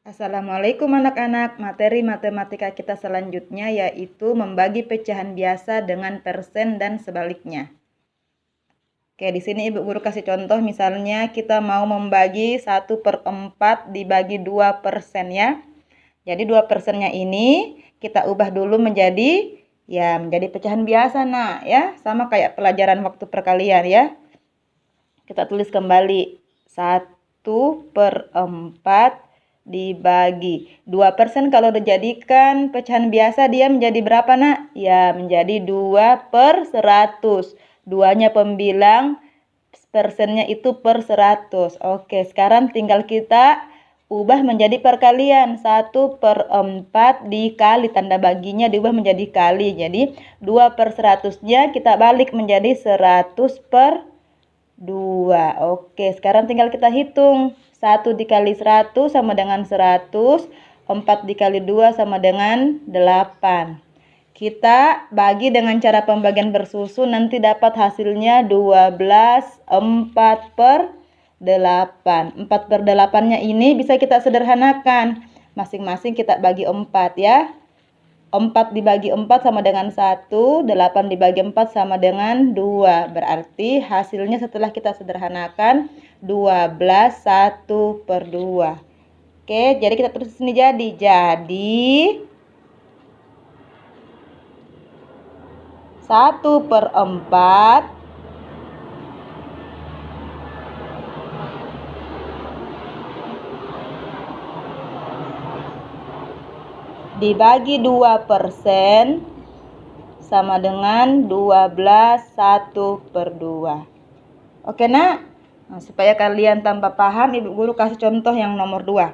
Assalamualaikum anak-anak. Materi matematika kita selanjutnya yaitu membagi pecahan biasa dengan persen dan sebaliknya. Oke, di sini Ibu Guru kasih contoh, misalnya kita mau membagi 1/4 dibagi 2% ya. Jadi 2%-nya ini kita ubah dulu menjadi pecahan biasa nak ya. Sama kayak pelajaran waktu perkalian ya. Kita tulis kembali 1/4 dibagi 2%. Kalau dijadikan pecahan biasa dia menjadi berapa nak? Ya, menjadi 2/100. 2-nya pembilang, persennya itu per 100. Oke, sekarang tinggal kita ubah menjadi perkalian. 1/4 dikali, tanda baginya diubah menjadi kali. Jadi 2/100-nya kita balik menjadi 100/2. Oke, sekarang tinggal kita hitung. 1 dikali 100 sama dengan 100. 4 dikali 2 sama dengan 8. Kita bagi dengan cara pembagian bersusun, nanti dapat hasilnya 12, 4/8. 4/8-nya ini bisa kita sederhanakan. Masing-masing kita bagi 4 ya. 4 dibagi 4 sama dengan 1, 8 dibagi 4 sama dengan 2. Berarti hasilnya setelah kita sederhanakan 12 1/2. Oke, jadi kita tulis sini jadi 1/4 dibagi 2% sama dengan 12 1/2. Oke nak? Nah, supaya kalian tambah paham, Ibu Guru kasih contoh yang nomor 2.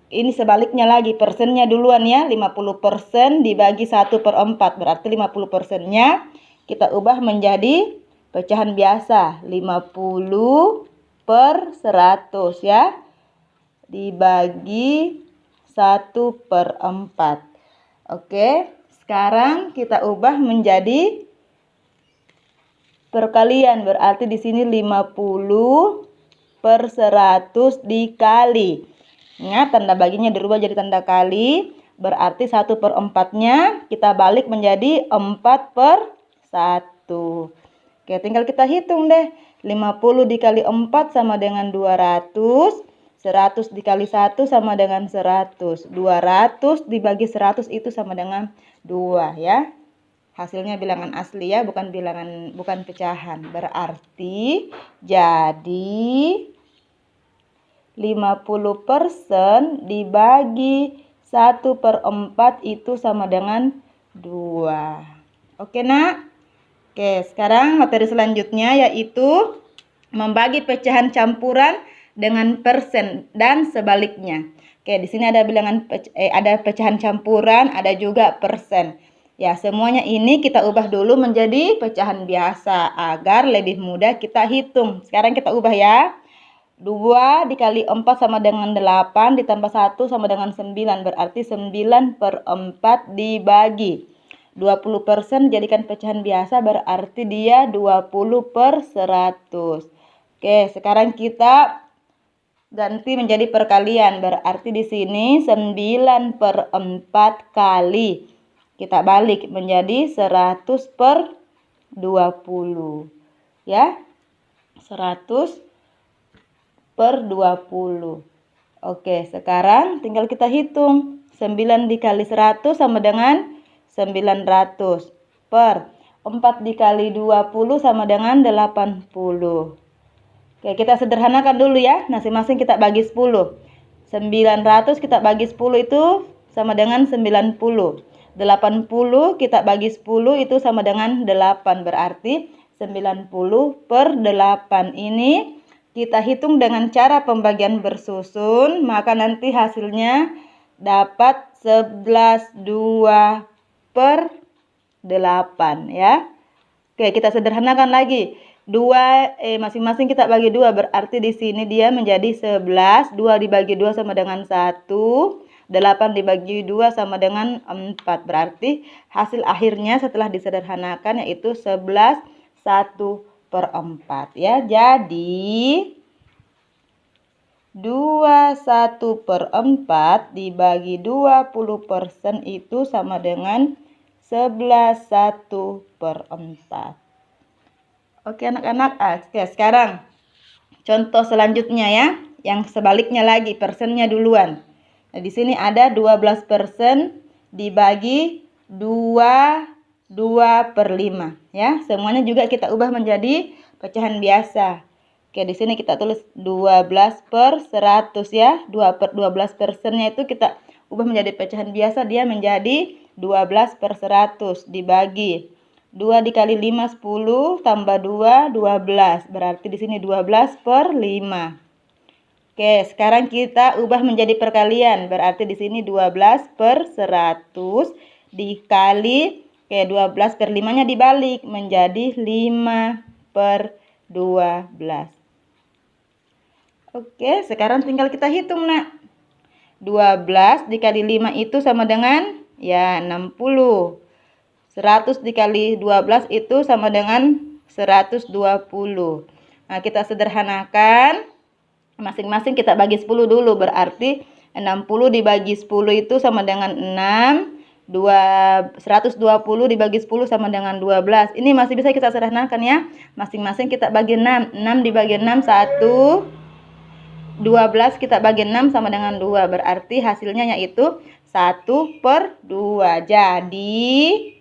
Ini sebaliknya lagi, persennya duluan ya. 50% dibagi 1/4. Berarti 50%-nya kita ubah menjadi pecahan biasa. 50/100 ya. Dibagi 1/4. Oke, sekarang kita ubah menjadi perkalian. Berarti di sini 50/100 dikali. Ingat, tanda baginya dirubah jadi tanda kali. Berarti 1/4-nya kita balik menjadi 4/1. Oke, tinggal kita hitung deh. 50 dikali 4 sama dengan 200. 100 dikali 1 sama dengan 100. 200 dibagi 100 itu sama dengan 2 ya. Hasilnya bilangan asli ya, bukan pecahan. Berarti jadi 50% dibagi 1/4 itu sama dengan 2. Oke nak? Oke, sekarang materi selanjutnya yaitu membagi pecahan campuran dengan persen dan sebaliknya. Oke, di sini ada ada pecahan campuran, ada juga persen. Ya, semuanya ini kita ubah dulu menjadi pecahan biasa agar lebih mudah kita hitung. Sekarang kita ubah ya. 2 dikali 4 sama dengan 8 ditambah 1 sama dengan 9. Berarti 9/4 dibagi 20% jadikan pecahan biasa, berarti dia 20/100. Oke, sekarang kita ganti menjadi perkalian. Berarti di sini 9/4 kali. Kita balik menjadi 100/20. Ya. 100/20. Oke, sekarang tinggal kita hitung. 9 dikali 100 sama dengan 900. Per 4 dikali 20 sama dengan 80. Oke, kita sederhanakan dulu ya. Masing-masing kita bagi 10. 900 kita bagi 10 itu sama dengan 90. 80 kita bagi 10 itu sama dengan 8. Berarti 90/8 ini kita hitung dengan cara pembagian bersusun, maka nanti hasilnya dapat 11/2/8 ya. Oke, kita sederhanakan lagi. Masing-masing kita bagi 2, berarti di sini dia menjadi 11. 2 dibagi 2 sama dengan 1. 8 dibagi 2 sama dengan 4. Berarti hasil akhirnya setelah disederhanakan yaitu 11 1/4 ya. Jadi 21/4 dibagi 20% itu sama dengan 11/1/4. Oke anak-anak, oke sekarang contoh selanjutnya ya, yang sebaliknya lagi, persennya duluan. Nah, di sini ada 12% dibagi 2/5 ya. Semuanya juga kita ubah menjadi pecahan biasa. Oke, di sini kita tulis 12/100 ya. 12%-nya itu kita ubah menjadi pecahan biasa, dia menjadi 12/100 dibagi 2 dikali 5 10 tambah 2 12. Berarti di sini 12/5. Oke, sekarang kita ubah menjadi perkalian. Berarti di sini 12/100 dikali 12/5-nya dibalik menjadi 5/12. Oke, sekarang tinggal kita hitung, Nak. 12 dikali 5 itu sama dengan ya 60. 100 dikali 12 itu sama dengan 120. Nah, kita sederhanakan. Masing-masing kita bagi 10 dulu. Berarti 60 dibagi 10 itu sama dengan 6. 120 dibagi 10 sama dengan 12. Ini masih bisa kita sederhanakan ya. Masing-masing kita bagi 6. 6 dibagi 6 1. 12 kita bagi 6 sama dengan 2. Berarti hasilnya yaitu 1/2. Jadi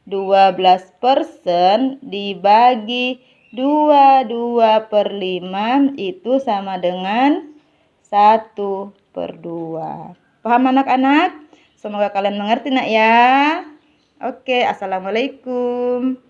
12% dibagi 2/5 itu sama dengan 1/2. Paham anak-anak? Semoga kalian mengerti nak ya. Oke, assalamualaikum.